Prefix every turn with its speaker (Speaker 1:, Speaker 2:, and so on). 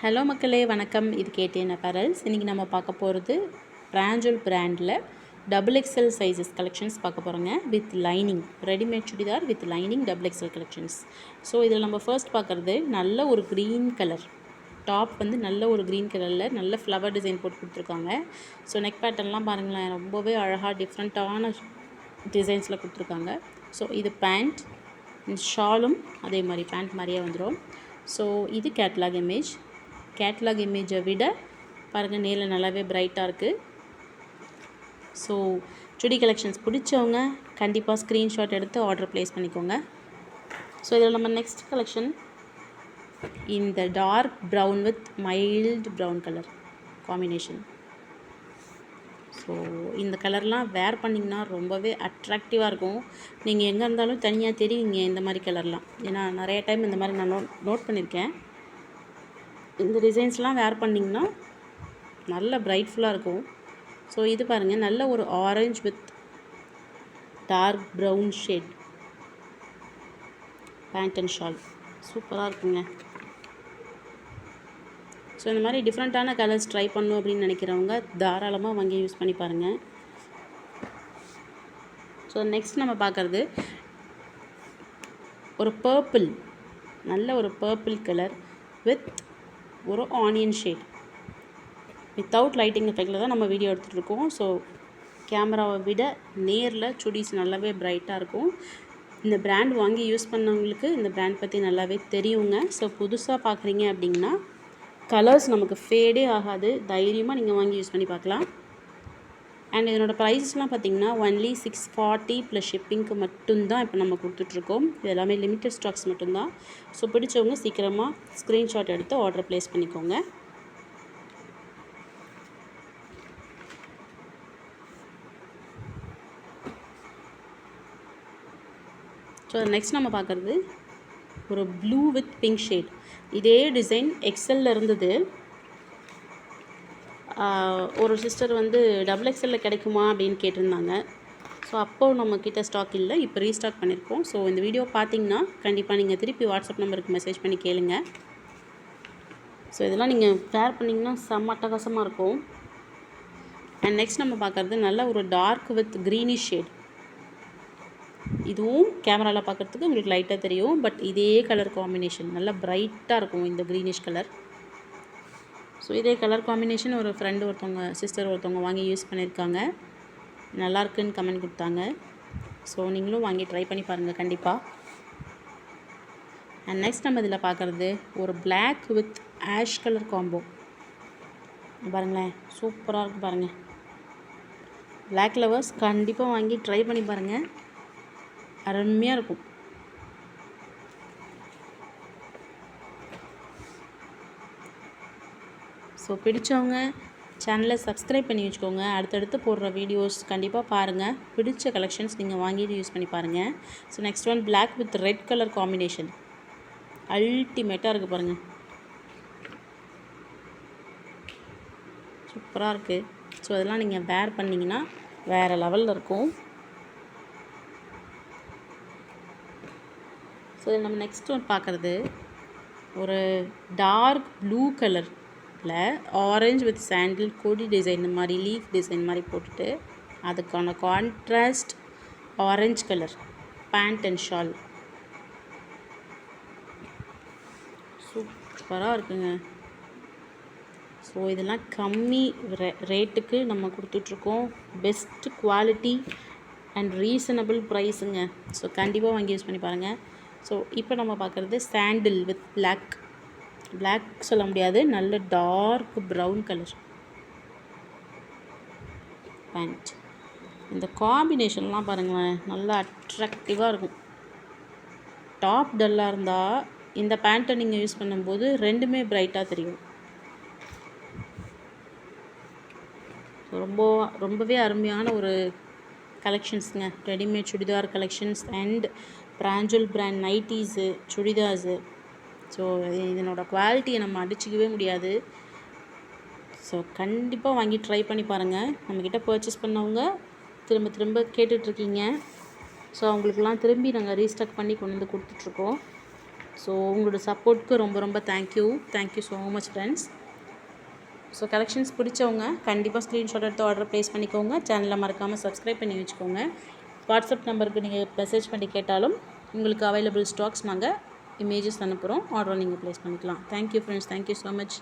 Speaker 1: Hello மக்களே, வணக்கம். இது கேடிஎன் அப்பேரல்ஸ். இன்றைக்கி நம்ம பார்க்க போகிறது பிராஞ்சல் பிராண்டில் XXL சைஸஸ் கலெக்ஷன்ஸ் பார்க்க போகிறோங்க. With lining, readymade churidar with lining XXL collections. So இதில் நம்ம ஃபர்ஸ்ட் பார்க்குறது நல்ல ஒரு க்ரீன் கலர் டாப், நல்ல ஒரு க்ரீன் கலரில் நல்ல ஃப்ளவர் டிசைன் போட்டு கொடுத்துருக்காங்க. ஸோ நெக் பேட்டர்ன்லாம் பாருங்களேன், ரொம்பவே அழகாக டிஃப்ரெண்ட்டான டிசைன்ஸில் கொடுத்துருக்காங்க. ஸோ இது பேண்ட், ஷாலும் அதே மாதிரி பேண்ட் மாதிரியே வந்துடும். ஸோ இது கேட்லாக் இமேஜை விட பாருங்கள் நேரில் நல்லாவே பிரைட்டாக இருக்குது. ஸோ சுடி கலெக்ஷன்ஸ் பிடிச்சவங்க கண்டிப்பாக ஸ்க்ரீன்ஷாட் எடுத்து ஆர்டர் ப்ளேஸ் பண்ணிக்கோங்க. ஸோ இதில் நம்ம நெக்ஸ்ட் கலெக்ஷன் இந்த dark brown with mild brown colour combination. So இந்த கலர்லாம் வேர் பண்ணிங்கன்னா ரொம்பவே அட்ராக்டிவாக இருக்கும். நீங்கள் எங்கே இருந்தாலும் தனியாக தெரிவிங்க இந்த மாதிரி கலர்லாம். ஏன்னா நிறைய டைம் இந்த மாதிரி நான் நோட் பண்ணியிருக்கேன். இந்த டிசைன்ஸ்லாம் வேர் பண்ணிங்கன்னா நல்ல பிரைட்ஃபுல்லாக இருக்கும். ஸோ இது பாருங்கள், நல்ல ஒரு orange with dark brown shade pant and shawl சூப்பராக இருக்குங்க. ஸோ இந்த மாதிரி டிஃப்ரெண்ட்டான கலர்ஸ் ட்ரை பண்ணணும் அப்படின்னு நினைக்கிறவங்க தாராளமாக வாங்கி யூஸ் பண்ணி பாருங்கள். ஸோ நெக்ஸ்ட் நம்ம பார்க்குறது ஒரு பர்பிள், நல்ல ஒரு பர்பிள் கலர் வித் ஒரு ஆனியன் ஷேட். வித்தவுட் லைட்டிங் எஃபெக்டில் தான் நம்ம வீடியோ எடுத்துகிட்டு இருக்கோம். ஸோ கேமராவை விட நேரில் சுடிஸ் நல்லாவே பிரைட்டாக இருக்கும். இந்த பிராண்ட் வாங்கி யூஸ் பண்ணவங்களுக்கு இந்த பிராண்ட் பற்றி நல்லாவே தெரியுங்க. ஸோ புதுசாக பார்க்குறீங்க அப்படின்னா கலர்ஸ் நமக்கு ஃபேடே ஆகாது, தைரியமாக நீங்கள் வாங்கி யூஸ் பண்ணி பார்க்கலாம். அண்ட் இதனோட ப்ரைஸ்லாம் பார்த்திங்கன்னா ஒன்லி 640 ப்ளஸ் ஷிப்பிங்க்கு மட்டும்தான் இப்போ நம்ம கொடுத்துட்ருக்கோம். இது எல்லாமே லிமிட்டட் ஸ்டாக்ஸ் மட்டும்தான். ஸோ பிடிச்சவங்க சீக்கிரமாக ஸ்க்ரீன்ஷாட் எடுத்து ஆர்டர் ப்ளேஸ் பண்ணிக்கோங்க. ஸோ நெக்ஸ்ட் நம்ம பார்க்குறது ஒரு ப்ளூ வித் பிங்க் ஷேட். இதே டிசைன் எக்ஸலில் இருந்தது. ஒரு சிஸ்டர் XXL கிடைக்குமா அப்படின்னு கேட்டிருந்தாங்க. ஸோ அப்போது நம்மக்கிட்ட ஸ்டாக் இல்லை, இப்போ ரீஸ்டாக் பண்ணியிருக்கோம். ஸோ இந்த வீடியோ பார்த்தீங்கன்னா கண்டிப்பாக நீங்கள் திருப்பி வாட்ஸ்அப் நம்பருக்கு மெசேஜ் பண்ணி கேளுங்க. ஸோ இதெல்லாம் நீங்கள் வேர் பண்ணிங்கன்னா செம்ம அட்டகாசமாக இருக்கும். அண்ட் நெக்ஸ்ட் நம்ம பார்க்குறது நல்ல ஒரு டார்க் வித் க்ரீனிஷ் ஷேட். இதுவும் கேமராவில் பார்க்குறதுக்கு உங்களுக்கு லைட்டாக தெரியும், பட் இதே கலர் காம்பினேஷன் நல்லா பிரைட்டாக இருக்கும் இந்த க்ரீனிஷ் கலர். ஸோ இதே கலர் காம்பினேஷன் ஒரு ஃப்ரெண்டு சிஸ்டர் ஒருத்தவங்க வாங்கி யூஸ் பண்ணியிருக்காங்க, நல்லாயிருக்குன்னு கமெண்ட் கொடுத்தாங்க. ஸோ நீங்களும் வாங்கி ட்ரை பண்ணி பாருங்கள் கண்டிப்பாக. அண்ட் நெக்ஸ்ட் நம்ம இதில் பார்க்குறது ஒரு black with ash colour combo. பாருங்களேன், சூப்பராக இருக்குது பாருங்கள். பிளாக் லவர்ஸ் கண்டிப்பாக வாங்கி ட்ரை பண்ணி பாருங்கள், அருமையாக இருக்கும். ஸோ பிடிச்சவங்க சேனலை சப்ஸ்கிரைப் பண்ணி வச்சுக்கோங்க. அடுத்தடுத்து போடுற வீடியோஸ் கண்டிப்பாக பாருங்கள். பிடிச்ச கலெக்ஷன்ஸ் நீங்கள் வாங்கிட்டு யூஸ் பண்ணி பாருங்கள். So next one black with red colour combination அல்டிமேட்டாக இருக்குது பாருங்கள், சூப்பராக இருக்குது. ஸோ அதெல்லாம் நீங்கள் வேர் பண்ணிங்கன்னா வேறு லெவலில் இருக்கும். ஸோ நம்ம நெக்ஸ்ட் ஒன் பார்க்குறது ஒரு டார்க் ப்ளூ கலரில் ஆரஞ்சு வித் சாண்டில் கொடி டிசைன் மாதிரி லீஃப் டிசைன் மாதிரி போட்டுட்டு அதுக்கான contrast orange colour pant and shawl சூப்பராக இருக்குங்க. ஸோ இதெல்லாம் கம்மி ரேட்டுக்கு நம்ம கொடுத்துட்ருக்கோம். பெஸ்ட் குவாலிட்டி அண்ட் ரீசனபிள் ப்ரைஸுங்க. ஸோ கண்டிப்பாக வாங்கி யூஸ் பண்ணி பாருங்கள். ஸோ இப்போ நம்ம பார்க்குறது சாண்டில் வித் பிளாக் சொல்ல முடியாது, நல்ல டார்க் ப்ரௌன் கலர் பேண்ட். இந்த காம்பினேஷன்லாம் பாருங்களேன், நல்லா அட்ராக்டிவாக இருக்கும். டாப் டல்லாக இருந்தால் இந்த பேண்ட்டை நீங்கள் யூஸ் பண்ணும்போது ரெண்டுமே பிரைட்டாக தெரியும். ரொம்பவே அருமையான ஒரு கலெக்ஷன்ஸுங்க. ரெடிமேட் சுடிதார் கலெக்ஷன்ஸ் அண்ட் பிராஞ்சல் பிராண்ட் நைட்டீஸு, சுடிதார்ஸு. ஸோ இதனோட குவாலிட்டியை நம்ம அடிச்சிக்கவே முடியாது. ஸோ கண்டிப்பாக வாங்கி ட்ரை பண்ணி பாருங்கள். நம்மக்கிட்ட பர்ச்சேஸ் பண்ணவங்க திரும்ப கேட்டுட்ருக்கீங்க. ஸோ அவங்களுக்கெல்லாம் திரும்பி நாங்கள் ரீஸ்டாக் பண்ணி கொண்டு வந்து கொடுத்துட்ருக்கோம். ஸோ உங்களோட சப்போர்ட்க்கு ரொம்ப thank you so much friends. So collections பிடிச்சவங்க கண்டிப்பாக ஸ்க்ரீன்ஷாட் எடுத்து ஆர்டர் ப்ளேஸ் பண்ணிக்கோங்க. சேனலை மறக்காமல் சப்ஸ்கிரைப் பண்ணி வச்சுக்கோங்க. வாட்ஸ்அப் நம்பருக்கு நீங்கள் மெசேஜ் பண்ணி கேட்டாலும் உங்களுக்கு அவைலபிள் ஸ்டாக்ஸ் நாங்கள் இமேஜஸ் அனுப்புகிறோம். ஆர்டர் நீங்கள் ப்ளேஸ் பண்ணிக்கலாம். Thank you friends, thank you so much.